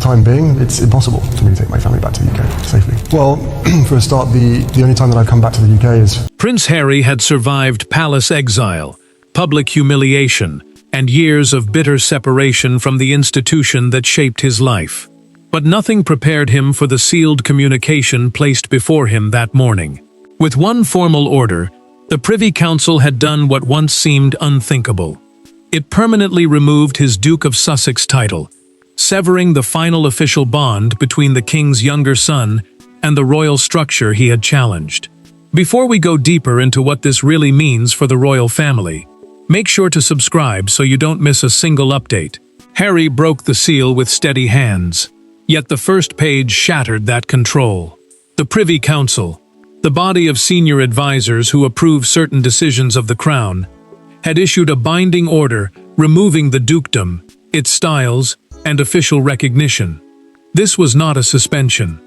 time being, it's impossible for me to take my family back to the UK safely. Well, for a start, the only time that I've come back to the UK is... Prince Harry had survived palace exile, public humiliation, and years of bitter separation from the institution that shaped his life. But nothing prepared him for the sealed communication placed before him that morning. With one formal order, the Privy Council had done what once seemed unthinkable. It permanently removed his Duke of Sussex title, severing the final official bond between the king's younger son and the royal structure he had challenged. Before we go deeper into what this really means for the royal family, make sure to subscribe so you don't miss a single update. Harry broke the seal with steady hands, yet the first page shattered that control. The Privy Council, the body of senior advisors who approve certain decisions of the crown, had issued a binding order removing the dukedom, its styles, and official recognition. This was not a suspension.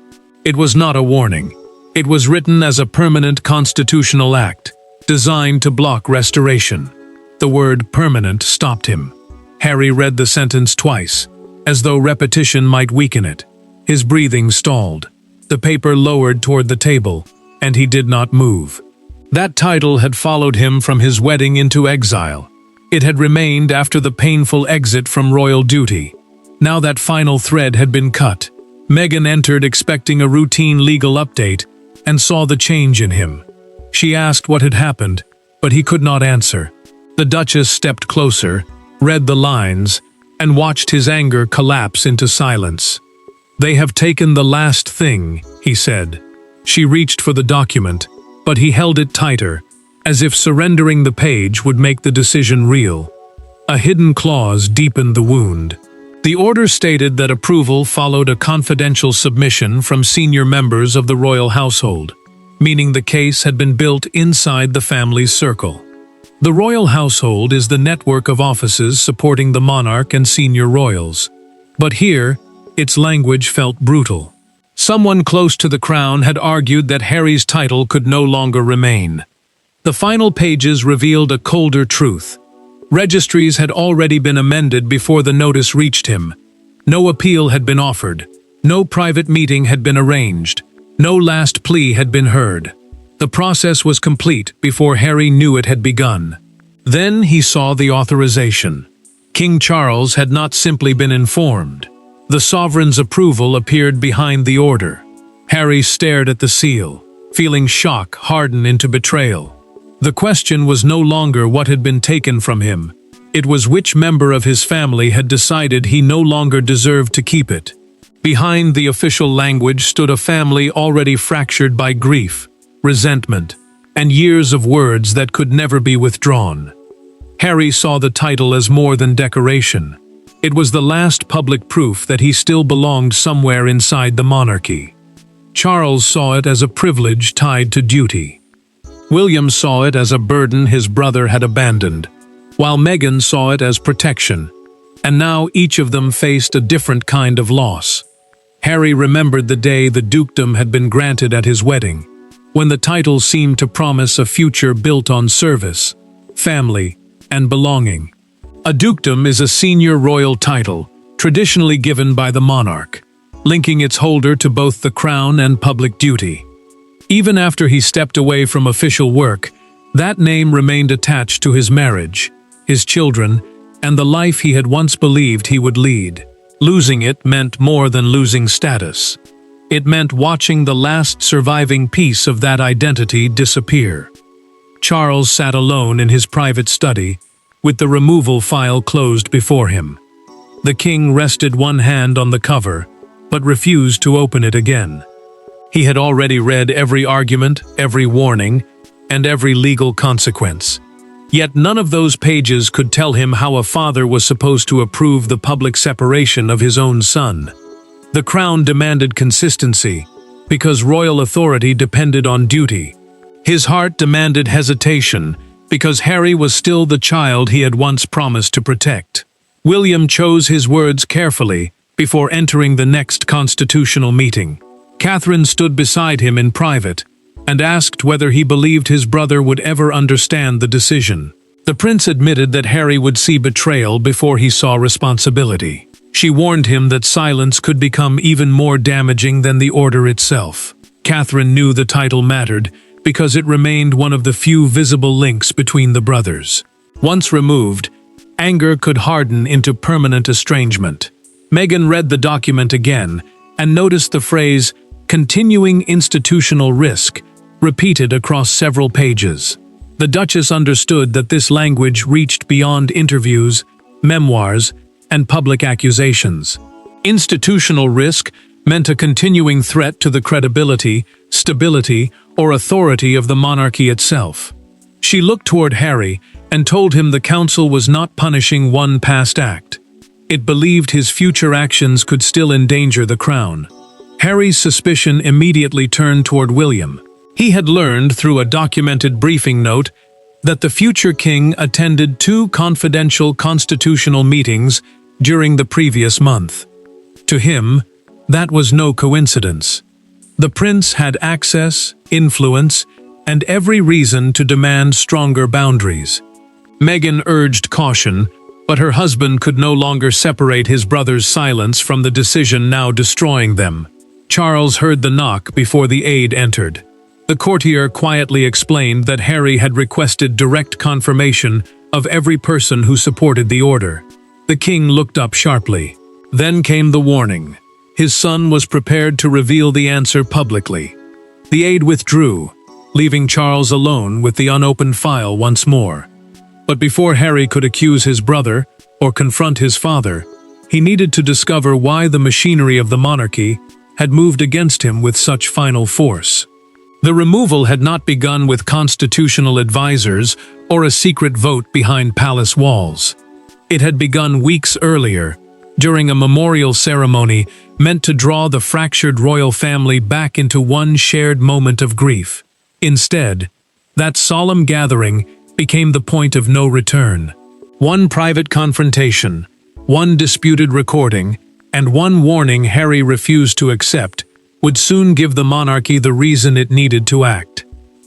It was not a warning. It was written as a permanent constitutional act, designed to block restoration. The word permanent stopped him. Harry read the sentence twice, as though repetition might weaken it. His breathing stalled. The paper lowered toward the table, and he did not move. That title had followed him from his wedding into exile. It had remained after the painful exit from royal duty. Now that final thread had been cut. Meghan entered expecting a routine legal update and saw the change in him. She asked what had happened, but he could not answer. The Duchess stepped closer, read the lines, and watched his anger collapse into silence. "They have taken the last thing," he said. She reached for the document, but he held it tighter, as if surrendering the page would make the decision real. A hidden clause deepened the wound. The order stated that approval followed a confidential submission from senior members of the royal household, meaning the case had been built inside the family's circle. The royal household is the network of offices supporting the monarch and senior royals. But here, its language felt brutal. Someone close to the crown had argued that Harry's title could no longer remain. The final pages revealed a colder truth. Registries had already been amended before the notice reached him. No appeal had been offered. No private meeting had been arranged. No last plea had been heard. The process was complete before Harry knew it had begun. Then he saw the authorization. King Charles had not simply been informed. The sovereign's approval appeared behind the order. Harry stared at the seal, feeling shock harden into betrayal. The question was no longer what had been taken from him. It was which member of his family had decided he no longer deserved to keep it. Behind the official language stood a family already fractured by grief, resentment, and years of words that could never be withdrawn. Harry saw the title as more than decoration. It was the last public proof that he still belonged somewhere inside the monarchy. Charles saw it as a privilege tied to duty. William saw it as a burden his brother had abandoned, while Meghan saw it as protection. And now each of them faced a different kind of loss. Harry remembered the day the dukedom had been granted at his wedding, when the title seemed to promise a future built on service, family, and belonging. A dukedom is a senior royal title, traditionally given by the monarch, linking its holder to both the crown and public duty. Even after he stepped away from official work, that name remained attached to his marriage, his children, and the life he had once believed he would lead. Losing it meant more than losing status. It meant watching the last surviving piece of that identity disappear. Charles sat alone in his private study, with the removal file closed before him. The king rested one hand on the cover, but refused to open it again. He had already read every argument, every warning, and every legal consequence. Yet none of those pages could tell him how a father was supposed to approve the public separation of his own son. The crown demanded consistency, because royal authority depended on duty. His heart demanded hesitation, because Harry was still the child he had once promised to protect. William chose his words carefully before entering the next constitutional meeting. Catherine stood beside him in private and asked whether he believed his brother would ever understand the decision. The prince admitted that Harry would see betrayal before he saw responsibility. She warned him that silence could become even more damaging than the order itself. Catherine knew the title mattered because it remained one of the few visible links between the brothers. Once removed, anger could harden into permanent estrangement. Meghan read the document again and noticed the phrase, "continuing institutional risk," repeated across several pages. The Duchess understood that this language reached beyond interviews, memoirs, and public accusations. Institutional risk meant a continuing threat to the credibility, stability, or authority of the monarchy itself. She looked toward Harry and told him the council was not punishing one past act. It believed his future actions could still endanger the crown. Harry's suspicion immediately turned toward William. He had learned through a documented briefing note that the future king attended 2 confidential constitutional meetings during the previous month. To him, that was no coincidence. The prince had access, influence, and every reason to demand stronger boundaries. Meghan urged caution, but her husband could no longer separate his brother's silence from the decision now destroying them. Charles heard the knock before the aide entered. The courtier quietly explained that Harry had requested direct confirmation of every person who supported the order. The king looked up sharply. Then came the warning. His son was prepared to reveal the answer publicly. The aide withdrew, leaving Charles alone with the unopened file once more. But before Harry could accuse his brother or confront his father, he needed to discover why the machinery of the monarchy had moved against him with such final force. The removal had not begun with constitutional advisors or a secret vote behind palace walls. It had begun weeks earlier, during a memorial ceremony meant to draw the fractured royal family back into one shared moment of grief. Instead, that solemn gathering became the point of no return. One private confrontation, one disputed recording, and one warning Harry refused to accept would soon give the monarchy the reason it needed to act.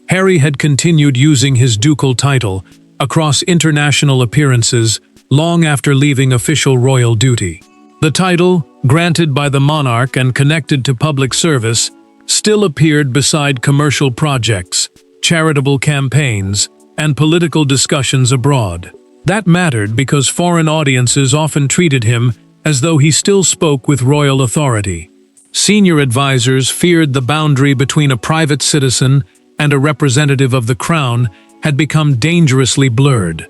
Harry had continued using his ducal title across international appearances long after leaving official royal duty. The title, granted by the monarch and connected to public service, still appeared beside commercial projects, charitable campaigns, and political discussions abroad. That mattered because foreign audiences often treated him as though he still spoke with royal authority. Senior advisors feared the boundary between a private citizen and a representative of the crown had become dangerously blurred.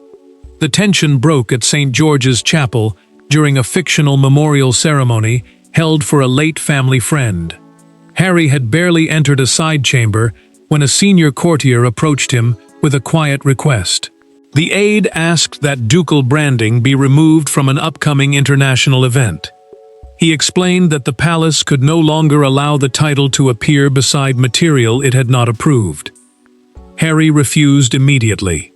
The tension broke at St. George's Chapel during a fictional memorial ceremony held for a late family friend. Harry had barely entered a side chamber when a senior courtier approached him with a quiet request. The aide asked that ducal branding be removed from an upcoming international event. He explained that the palace could no longer allow the title to appear beside material it had not approved. Harry refused immediately.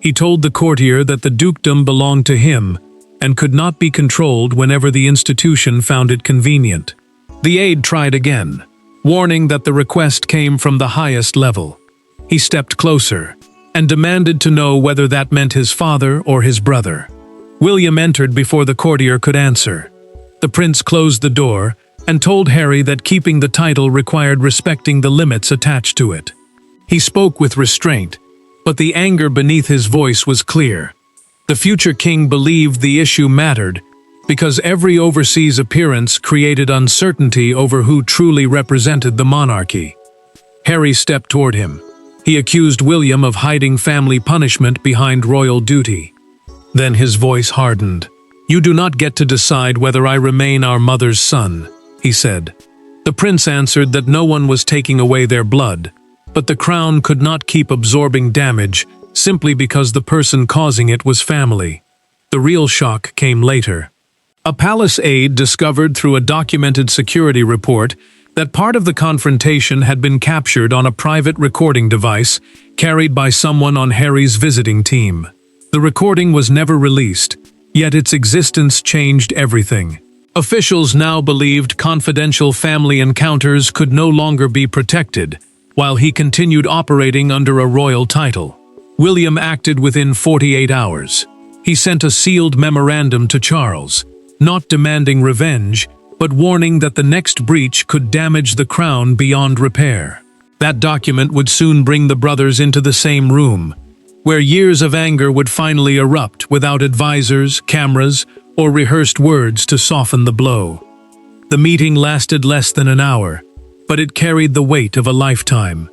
He told the courtier that the dukedom belonged to him and could not be controlled whenever the institution found it convenient. The aide tried again, warning that the request came from the highest level. He stepped closer and demanded to know whether that meant his father or his brother. William entered before the courtier could answer. The prince closed the door and told Harry that keeping the title required respecting the limits attached to it. He spoke with restraint, but the anger beneath his voice was clear. The future king believed the issue mattered because every overseas appearance created uncertainty over who truly represented the monarchy. Harry stepped toward him. He accused William of hiding family punishment behind royal duty. Then his voice hardened. "You do not get to decide whether I remain our mother's son," he said. The prince answered that no one was taking away their blood, but the crown could not keep absorbing damage simply because the person causing it was family. The real shock came later. A palace aide discovered through a documented security report that part of the confrontation had been captured on a private recording device carried by someone on Harry's visiting team. The recording was never released, yet its existence changed everything. Officials now believed confidential family encounters could no longer be protected, while he continued operating under a royal title. William acted within 48 hours. He sent a sealed memorandum to Charles, not demanding revenge, but warning that the next breach could damage the crown beyond repair. That document would soon bring the brothers into the same room, where years of anger would finally erupt without advisors, cameras, or rehearsed words to soften the blow. The meeting lasted less than an hour, but it carried the weight of a lifetime.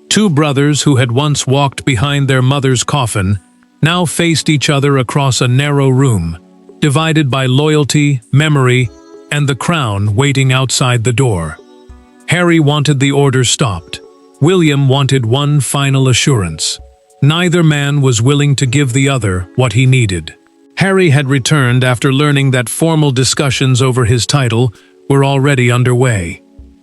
Two brothers who had once walked behind their mother's coffin now faced each other across a narrow room, divided by loyalty, memory, and the crown waiting outside the door. Harry wanted the order stopped. William wanted one final assurance. Neither man was willing to give the other what he needed. Harry had returned after learning that formal discussions over his title were already underway.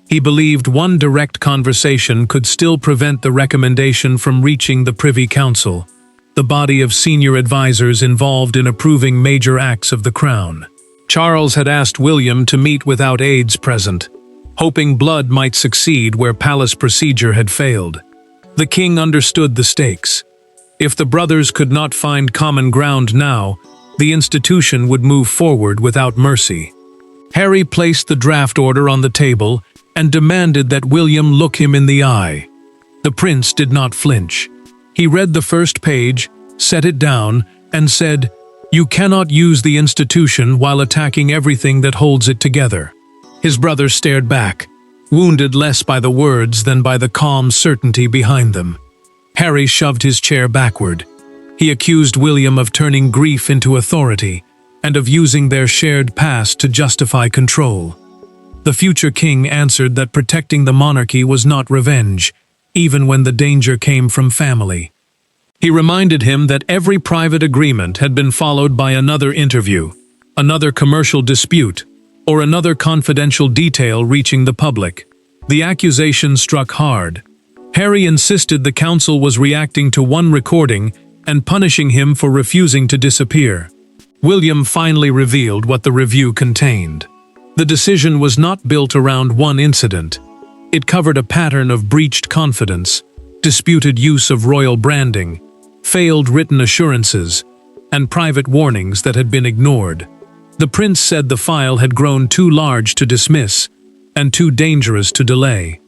He believed one direct conversation could still prevent the recommendation from reaching the Privy Council, the body of senior advisors involved in approving major acts of the crown. Charles had asked William to meet without aides present, hoping blood might succeed where palace procedure had failed. The king understood the stakes. If the brothers could not find common ground now, the institution would move forward without mercy. Harry placed the draft order on the table and demanded that William look him in the eye. The prince did not flinch. He read the first page, set it down, and said, "You cannot use the institution while attacking everything that holds it together." His brother stared back, wounded less by the words than by the calm certainty behind them. Harry shoved his chair backward. He accused William of turning grief into authority and of using their shared past to justify control. The future king answered that protecting the monarchy was not revenge, even when the danger came from family. He reminded him that every private agreement had been followed by another interview, another commercial dispute, or another confidential detail reaching the public. The accusation struck hard. Harry insisted the council was reacting to one recording and punishing him for refusing to disappear. William finally revealed what the review contained. The decision was not built around one incident. It covered a pattern of breached confidence, disputed use of royal branding, failed written assurances, and private warnings that had been ignored. The prince said the file had grown too large to dismiss and too dangerous to delay.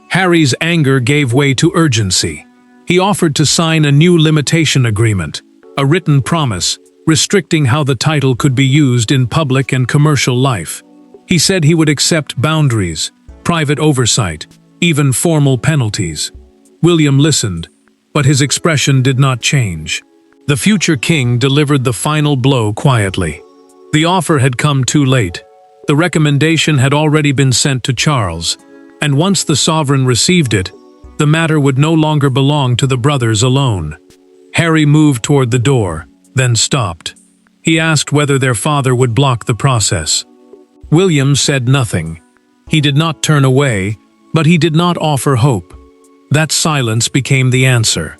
Harry's anger gave way to urgency. He offered to sign a new limitation agreement, a written promise restricting how the title could be used in public and commercial life. He said he would accept boundaries, private oversight, even formal penalties. William listened, but his expression did not change. The future king delivered the final blow quietly. The offer had come too late. The recommendation had already been sent to Charles, and once the sovereign received it, the matter would no longer belong to the brothers alone. Harry moved toward the door, then stopped. He asked whether their father would block the process. William said nothing. He did not turn away, but he did not offer hope. That silence became the answer.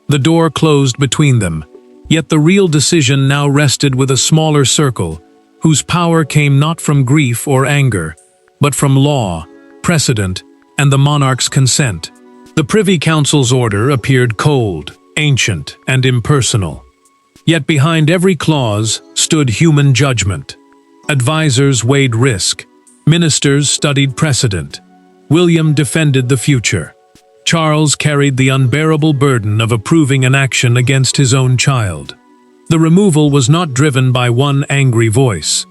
The door closed between them, yet the real decision now rested with a smaller circle, whose power came not from grief or anger, but from law, precedent, and the monarch's consent. The Privy Council's order appeared cold, ancient, and impersonal. Yet behind every clause stood human judgment. Advisors weighed risk. Ministers studied precedent. William defended the future. Charles carried the unbearable burden of approving an action against his own child. The removal was not driven by one angry voice.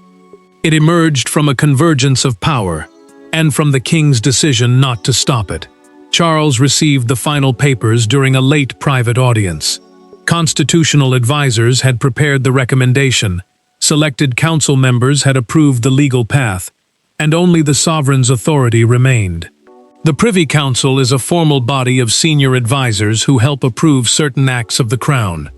It emerged from a convergence of power, and from the king's decision not to stop it. Charles received the final papers during a late private audience. Constitutional advisors had prepared the recommendation, selected council members had approved the legal path, and only the sovereign's authority remained. The Privy Council is a formal body of senior advisors who help approve certain acts of the crown.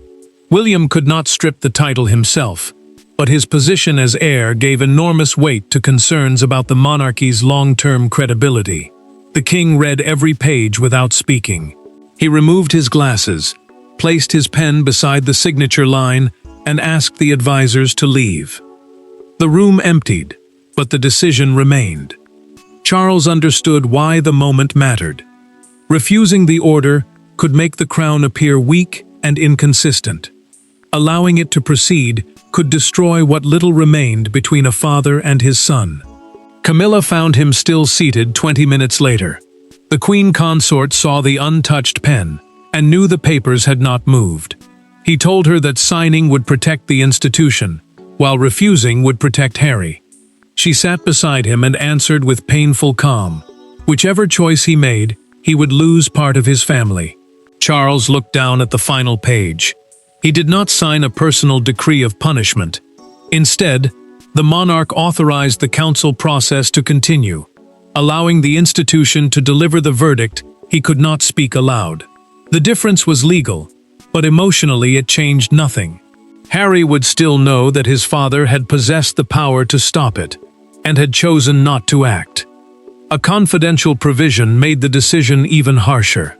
William could not strip the title himself, but his position as heir gave enormous weight to concerns about the monarchy's long-term credibility. The king read every page without speaking. He removed his glasses, placed his pen beside the signature line, and asked the advisors to leave. The room emptied, but the decision remained. Charles understood why the moment mattered. Refusing the order could make the crown appear weak and inconsistent. Allowing it to proceed could destroy what little remained between a father and his son. Camilla found him still seated 20 minutes later. The queen consort saw the untouched pen and knew the papers had not moved. He told her that signing would protect the institution, while refusing would protect Harry. She sat beside him and answered with painful calm. Whichever choice he made, he would lose part of his family. Charles looked down at the final page. He did not sign a personal decree of punishment. Instead, the monarch authorized the council process to continue, allowing the institution to deliver the verdict. He could not speak aloud. The difference was legal, but emotionally it changed nothing. Harry would still know that his father had possessed the power to stop it, and had chosen not to act. A confidential provision made the decision even harsher.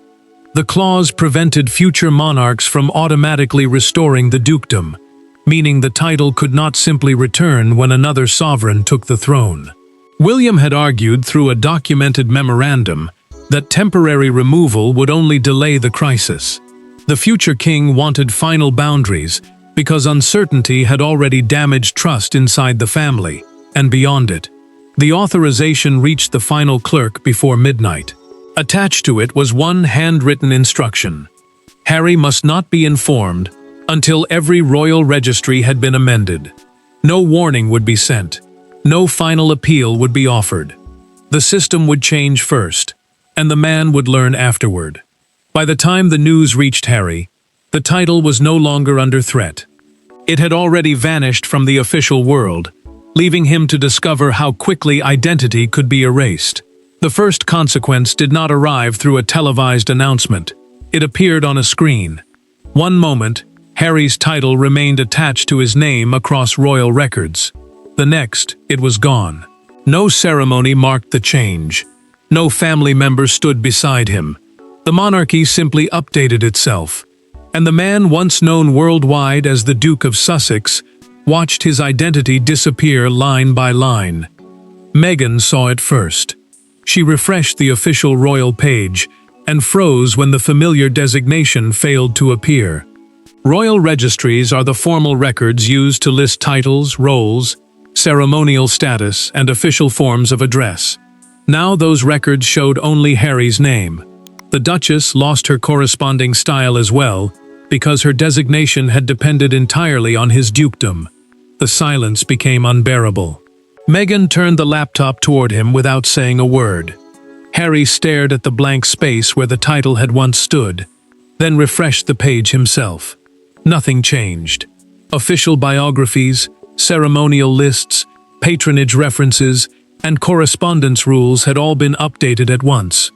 The clause prevented future monarchs from automatically restoring the dukedom, meaning the title could not simply return when another sovereign took the throne. William had argued through a documented memorandum that temporary removal would only delay the crisis. The future king wanted final boundaries because uncertainty had already damaged trust inside the family and beyond it. The authorization reached the final clerk before midnight. Attached to it was one handwritten instruction. Harry must not be informed until every royal registry had been amended. No warning would be sent. No final appeal would be offered. The system would change first, and the man would learn afterward. By the time the news reached Harry, the title was no longer under threat. It had already vanished from the official world, leaving him to discover how quickly identity could be erased. The first consequence did not arrive through a televised announcement. It appeared on a screen. One moment, Harry's title remained attached to his name across royal records. The next, it was gone. No ceremony marked the change. No family member stood beside him. The monarchy simply updated itself, and the man once known worldwide as the Duke of Sussex watched his identity disappear line by line. Meghan saw it first. She refreshed the official royal page and froze when the familiar designation failed to appear. Royal registries are the formal records used to list titles, roles, ceremonial status, and official forms of address. Now those records showed only Harry's name. The Duchess lost her corresponding style as well, because her designation had depended entirely on his dukedom. The silence became unbearable. Meghan turned the laptop toward him without saying a word. Harry stared at the blank space where the title had once stood, then refreshed the page himself. Nothing changed. Official biographies, ceremonial lists, patronage references, and correspondence rules had all been updated at once.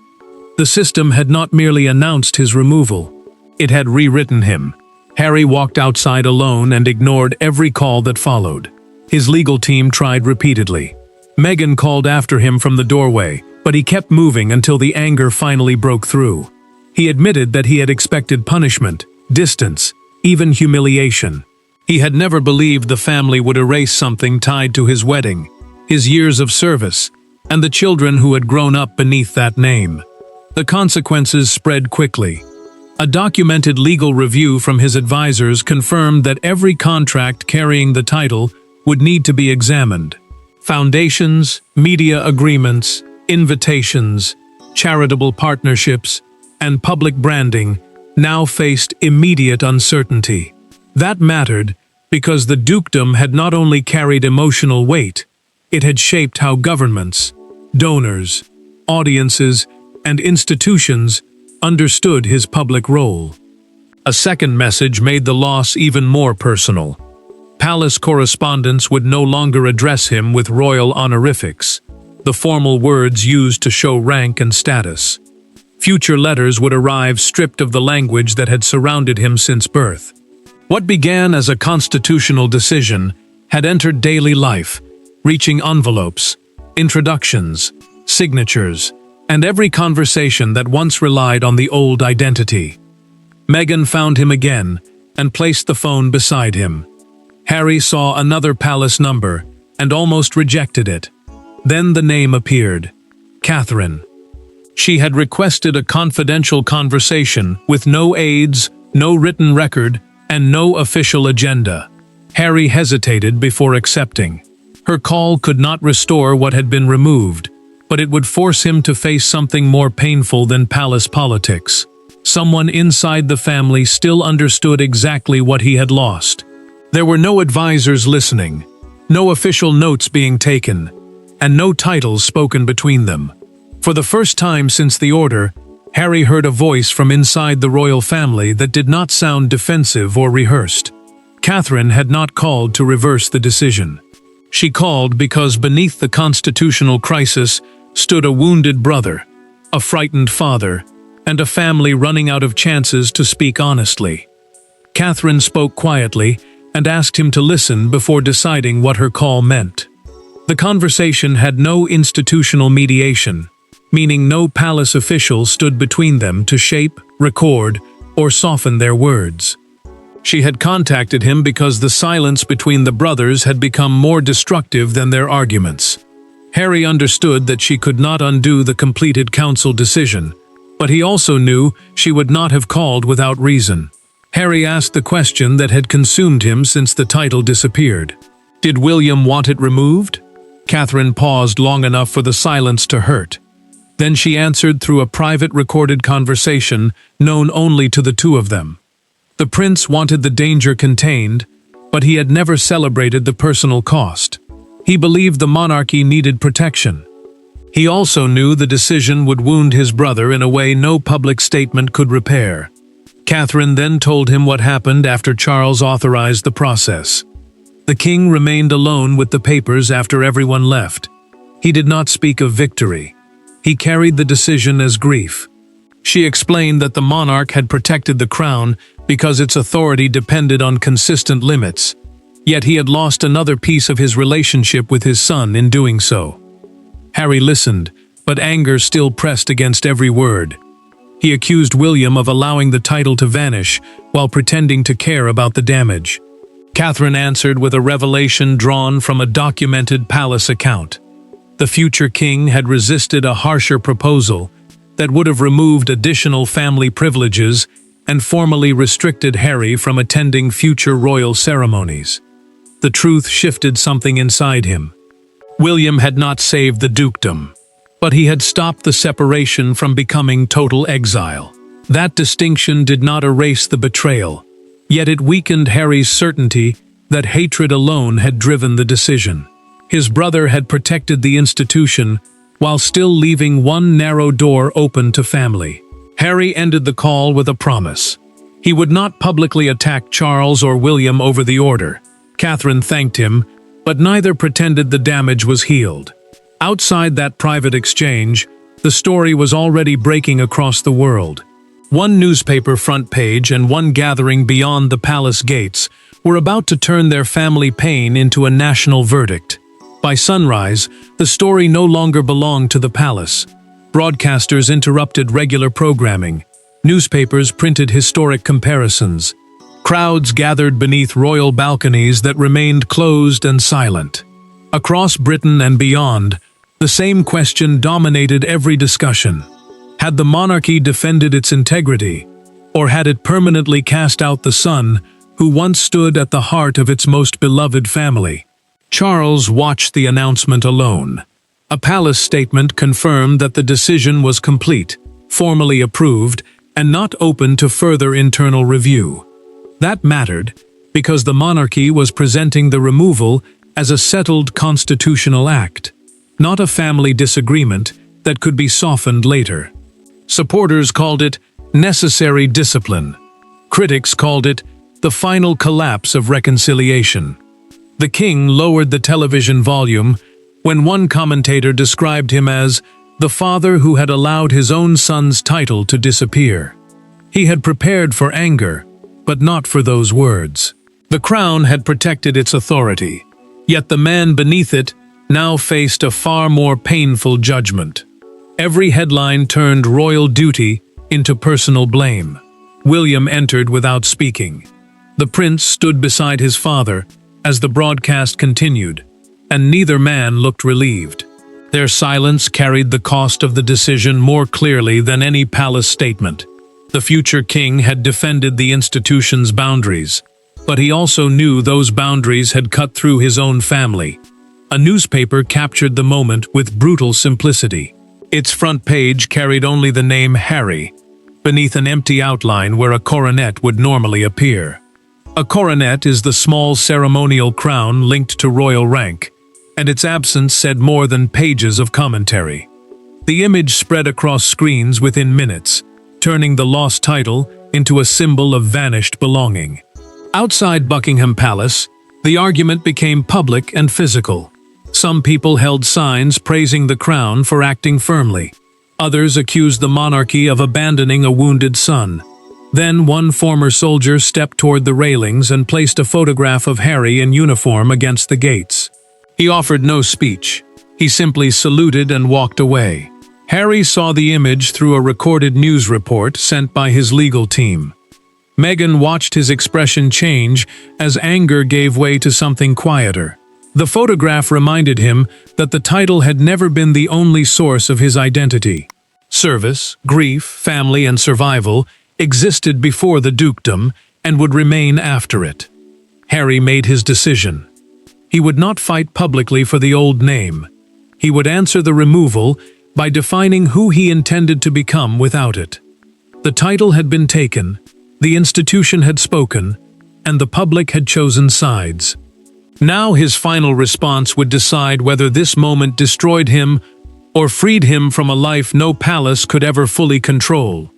The system had not merely announced his removal, it had rewritten him. Harry walked outside alone and ignored every call that followed. His legal team tried repeatedly. Meghan called after him from the doorway, but he kept moving until the anger finally broke through. He admitted that he had expected punishment, distance, even humiliation. He had never believed the family would erase something tied to his wedding, his years of service, and the children who had grown up beneath that name. The consequences spread quickly. A documented legal review from his advisors confirmed that every contract carrying the title would need to be examined. Foundations, media agreements, invitations, charitable partnerships, and public branding now faced immediate uncertainty. That mattered because the dukedom had not only carried emotional weight, it had shaped how governments, donors, audiences, and institutions understood his public role. A second message made the loss even more personal. Palace correspondents would no longer address him with royal honorifics, the formal words used to show rank and status. Future letters would arrive stripped of the language that had surrounded him since birth. What began as a constitutional decision had entered daily life, reaching envelopes, introductions, signatures, and every conversation that once relied on the old identity. Meghan found him again and placed the phone beside him. Harry saw another palace number and almost rejected it. Then the name appeared, Catherine. She had requested a confidential conversation with no aides, no written record, and no official agenda. Harry hesitated before accepting. Her call could not restore what had been removed, but it would force him to face something more painful than palace politics. Someone inside the family still understood exactly what he had lost. There were no advisors listening, no official notes being taken, and no titles spoken between them. For the first time since the order, Harry heard a voice from inside the royal family that did not sound defensive or rehearsed. Catherine had not called to reverse the decision. She called because beneath the constitutional crisis stood a wounded brother, a frightened father, and a family running out of chances to speak honestly. Catherine spoke quietly and asked him to listen before deciding what her call meant. The conversation had no institutional mediation, meaning no palace official stood between them to shape, record, or soften their words. She had contacted him because the silence between the brothers had become more destructive than their arguments. Harry understood that she could not undo the completed council decision, but he also knew she would not have called without reason. Harry asked the question that had consumed him since the title disappeared. Did William want it removed? Catherine paused long enough for the silence to hurt. Then she answered through a private recorded conversation known only to the two of them. The prince wanted the danger contained, but he had never celebrated the personal cost. He believed the monarchy needed protection. He also knew the decision would wound his brother in a way no public statement could repair. Catherine then told him what happened after Charles authorized the process. The king remained alone with the papers after everyone left. He did not speak of victory. He carried the decision as grief. She explained that the monarch had protected the crown because its authority depended on consistent limits, yet he had lost another piece of his relationship with his son in doing so. Harry listened, but anger still pressed against every word. He accused William of allowing the title to vanish while pretending to care about the damage. Catherine answered with a revelation drawn from a documented palace account. The future king had resisted a harsher proposal that would have removed additional family privileges and formally restricted Harry from attending future royal ceremonies. The truth shifted something inside him. William had not saved the dukedom, but he had stopped the separation from becoming total exile. That distinction did not erase the betrayal, yet it weakened Harry's certainty that hatred alone had driven the decision. His brother had protected the institution while still leaving one narrow door open to family. Harry ended the call with a promise. He would not publicly attack Charles or William over the order. Catherine thanked him, but neither pretended the damage was healed. Outside that private exchange, the story was already breaking across the world. One newspaper front page and one gathering beyond the palace gates were about to turn their family pain into a national verdict. By sunrise, the story no longer belonged to the palace. Broadcasters interrupted regular programming. Newspapers printed historic comparisons. Crowds gathered beneath royal balconies that remained closed and silent. Across Britain and beyond, the same question dominated every discussion. Had the monarchy defended its integrity, or had it permanently cast out the son who once stood at the heart of its most beloved family? Charles watched the announcement alone. A palace statement confirmed that the decision was complete, formally approved, and not open to further internal review. That mattered because the monarchy was presenting the removal as a settled constitutional act, not a family disagreement that could be softened later. Supporters called it necessary discipline. Critics called it the final collapse of reconciliation. The king lowered the television volume when one commentator described him as the father who had allowed his own son's title to disappear. He had prepared for anger, but not for those words. The crown had protected its authority, yet the man beneath it now faced a far more painful judgment. Every headline turned royal duty into personal blame. William entered without speaking. The prince stood beside his father as the broadcast continued, and neither man looked relieved. Their silence carried the cost of the decision more clearly than any palace statement. The future king had defended the institution's boundaries, But he also knew those boundaries had cut through his own family. A newspaper captured the moment with brutal simplicity. Its front page carried only the name Harry, beneath an empty outline where a coronet would normally appear. A coronet is the small ceremonial crown linked to royal rank, and its absence said more than pages of commentary. The image spread across screens within minutes, turning the lost title into a symbol of vanished belonging. Outside Buckingham Palace, the argument became public and physical. Some people held signs praising the crown for acting firmly. Others accused the monarchy of abandoning a wounded son. Then one former soldier stepped toward the railings and placed a photograph of Harry in uniform against the gates. He offered no speech. He simply saluted and walked away. Harry saw the image through a recorded news report sent by his legal team. Meghan watched his expression change as anger gave way to something quieter. The photograph reminded him that the title had never been the only source of his identity. Service, grief, family, and survival existed before the dukedom and would remain after it. Harry made his decision. He would not fight publicly for the old name. He would answer the removal by defining who he intended to become without it. The title had been taken, the institution had spoken, and the public had chosen sides. Now his final response would decide whether this moment destroyed him or freed him from a life no palace could ever fully control.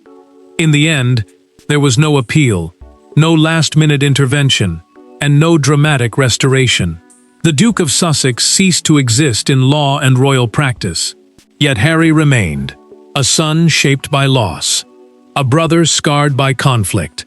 In the end, there was no appeal, no last-minute intervention, and no dramatic restoration. The Duke of Sussex ceased to exist in law and royal practice. Yet Harry remained, a son shaped by loss, a brother scarred by conflict,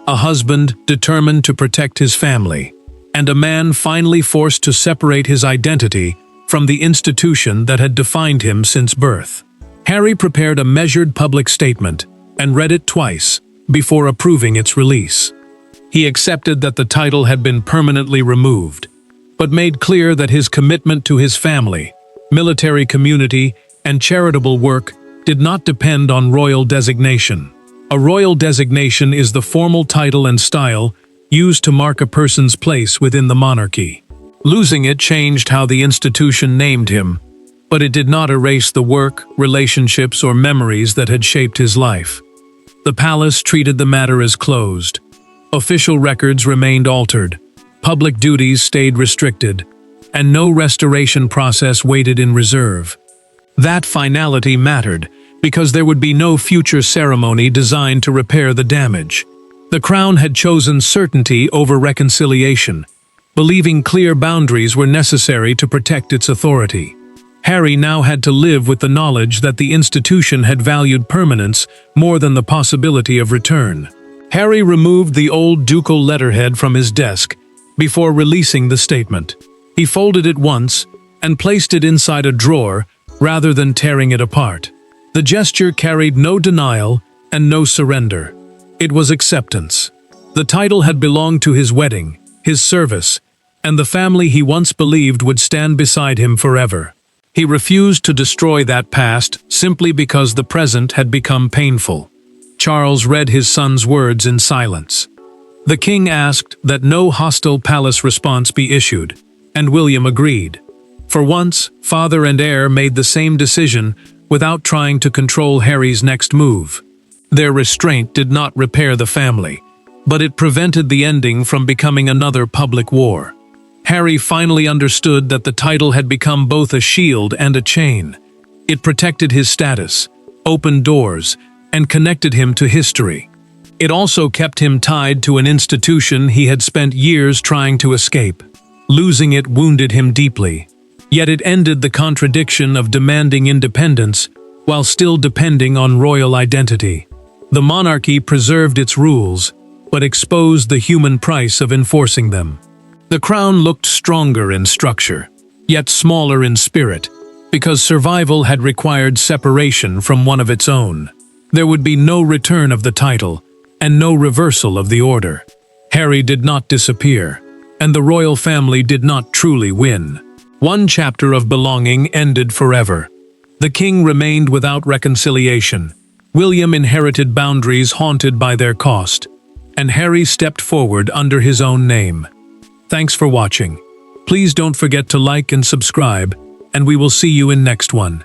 a husband determined to protect his family, and a man finally forced to separate his identity from the institution that had defined him since birth. Harry prepared a measured public statement and read it twice before approving its release. He accepted that the title had been permanently removed, but made clear that his commitment to his family, military community, and charitable work did not depend on royal designation. A royal designation is the formal title and style used to mark a person's place within the monarchy. Losing it changed how the institution named him, but it did not erase the work, relationships, or memories that had shaped his life. The palace treated the matter as closed. Official records remained altered, public duties stayed restricted, and no restoration process waited in reserve. That finality mattered, because there would be no future ceremony designed to repair the damage. The crown had chosen certainty over reconciliation, believing clear boundaries were necessary to protect its authority. Harry now had to live with the knowledge that the institution had valued permanence more than the possibility of return. Harry removed the old ducal letterhead from his desk before releasing the statement. He folded it once and placed it inside a drawer rather than tearing it apart. The gesture carried no denial and no surrender. It was acceptance. The title had belonged to his wedding, his service, and the family he once believed would stand beside him forever. He refused to destroy that past simply because the present had become painful. Charles read his son's words in silence. The king asked that no hostile palace response be issued, and William agreed. For once, father and heir made the same decision without trying to control Harry's next move. Their restraint did not repair the family, but it prevented the ending from becoming another public war. Harry finally understood that the title had become both a shield and a chain. It protected his status, opened doors, and connected him to history. It also kept him tied to an institution he had spent years trying to escape. Losing it wounded him deeply, yet it ended the contradiction of demanding independence while still depending on royal identity. The monarchy preserved its rules, but exposed the human price of enforcing them. The crown looked stronger in structure, yet smaller in spirit, because survival had required separation from one of its own. There would be no return of the title, and no reversal of the order. Harry did not disappear, and the royal family did not truly win. One chapter of belonging ended forever. The king remained without reconciliation. William inherited boundaries haunted by their cost. and Harry stepped forward under his own name. Thanks for watching. Please don't forget to like and subscribe, and we will see you in next one.